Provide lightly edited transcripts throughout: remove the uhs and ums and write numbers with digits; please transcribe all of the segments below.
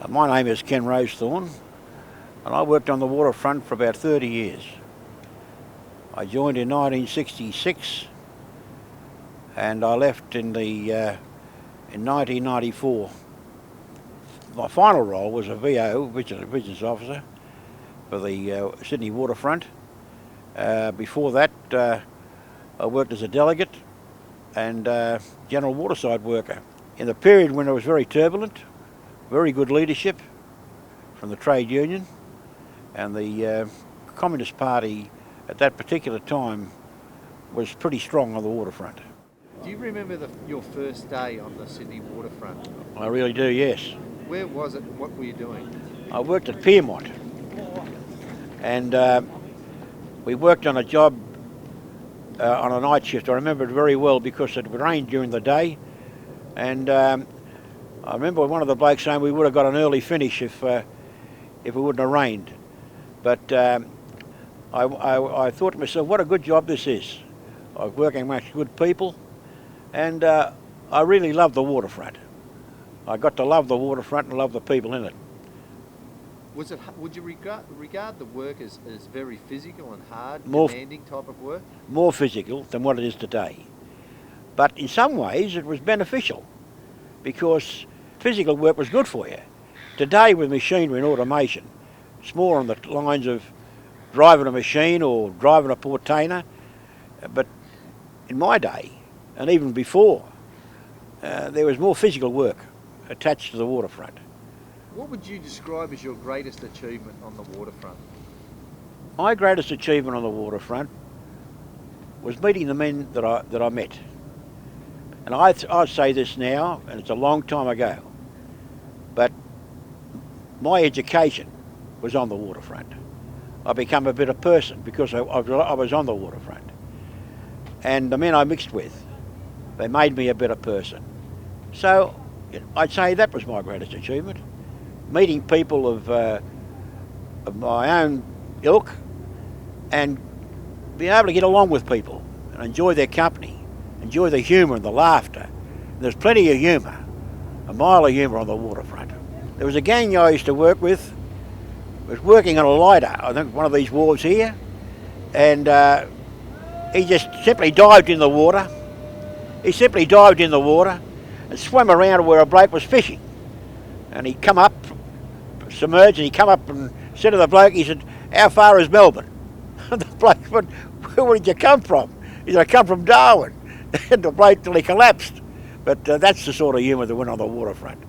My name is Ken Rowsthorne, and I worked on the waterfront for about 30 years. I joined in 1966, and I left in 1994. My final role was a VO, Business Officer, for the Sydney waterfront. Before that, I worked as a delegate and general waterside worker. In the period when it was very turbulent, very good leadership from the trade union, and the Communist Party at that particular time was pretty strong on the waterfront. Do you remember your first day on the Sydney waterfront? I really do, yes. Where was it and what were you doing? I worked at Piermont, and we worked on a job on a night shift. I remember it very well because it rained during the day, and I remember one of the blokes saying we would have got an early finish if it wouldn't have rained. But I thought to myself, what a good job this is. I was working amongst good people, and I really loved the waterfront. I got to love the waterfront and love the people in it. Would you regard the work as very physical and hard, demanding type of work? More physical than what it is today. But in some ways it was beneficial because physical work was good for you. Today with machinery and automation, it's more on the lines of driving a machine or driving a portainer. But in my day, and even before, there was more physical work attached to the waterfront. What would you describe as your greatest achievement on the waterfront? My greatest achievement on the waterfront was meeting the men that I met. And I say this now, and it's a long time ago, but my education was on the waterfront. I became a better person because I was on the waterfront. And the men I mixed with, they made me a better person. So I'd say that was my greatest achievement. Meeting people of my own ilk and being able to get along with people and enjoy their company, enjoy the humour and the laughter. And there's plenty of humour, a mile of humour on the waterfront. There was a gang I used to work with, was working on a lighter, I think one of these wharves here, and he just simply dived in the water. He simply dived in the water and swam around to where a bloke was fishing. And he'd come up, submerged, and he'd come up and said to the bloke, he said, "How far is Melbourne?" And the bloke went, "Where did you come from?" He said, "I come from Darwin." And the bloke till he collapsed. But that's the sort of humour that went on the waterfront.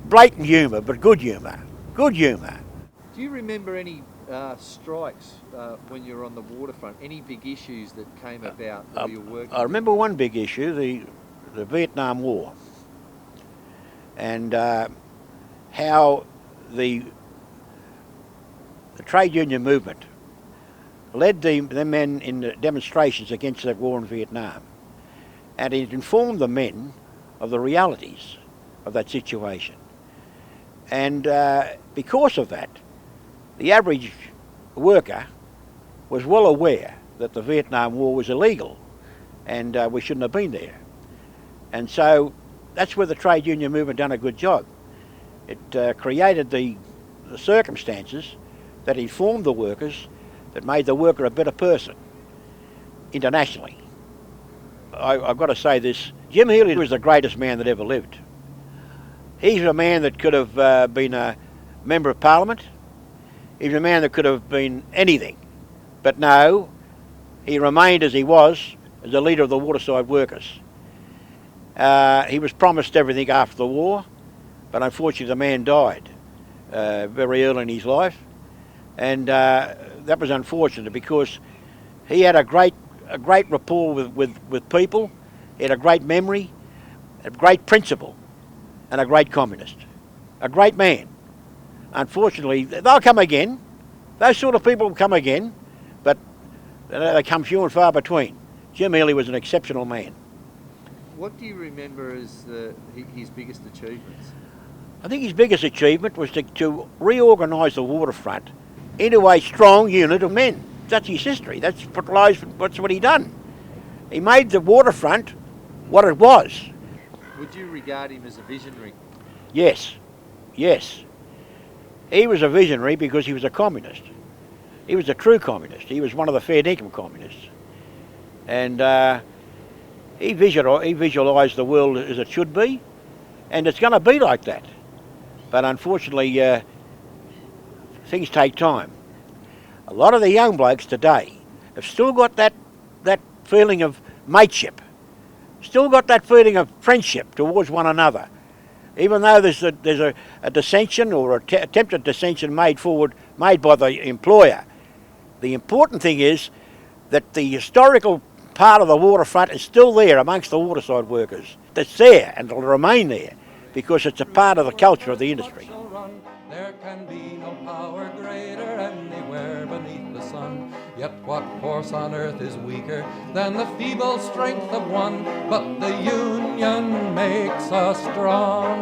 Blatant humour, but good humour. Good humour. Do you remember any strikes when you were on the waterfront? Any big issues that came about while you were working? I remember one big issue, the Vietnam War, and how the trade union movement led the men in the demonstrations against that war in Vietnam, and it informed the men of the realities of that situation. And because of that, the average worker was well aware that the Vietnam War was illegal and we shouldn't have been there. And so that's where the trade union movement done a good job. It created the circumstances that informed the workers, that made the worker a better person internationally. I've got to say this, Jim Healy was the greatest man that ever lived. He's a man that could have been a member of Parliament. He's a man that could have been anything. But no, he remained as he was, as the leader of the waterside workers. He was promised everything after the war, but unfortunately the man died very early in his life. And that was unfortunate because he had a great rapport with people. He had a great memory, a great principle, and a great communist. A great man. Unfortunately, they'll come again. Those sort of people will come again, but they come few and far between. Jim Healy was an exceptional man. What do you remember as his biggest achievements? I think his biggest achievement was to reorganise the waterfront into a strong unit of men. That's his history. That's what he done. He made the waterfront what it was. Would you regard him as a visionary? Yes, yes. He was a visionary because he was a communist. He was a true communist. He was one of the fair dinkum communists. And he visualised the world as it should be, and it's going to be like that. But unfortunately, things take time. A lot of the young blokes today have still got that feeling of mateship, still got that feeling of friendship towards one another. Even though there's a dissension or attempted dissension made by the employer, the important thing is that the historical part of the waterfront is still there amongst the waterside workers. It's there and it'll remain there because it's a part of the culture of the industry. There can be no power greater anywhere beneath the sun. Yet what force on earth is weaker than the feeble strength of one? But the union makes us strong.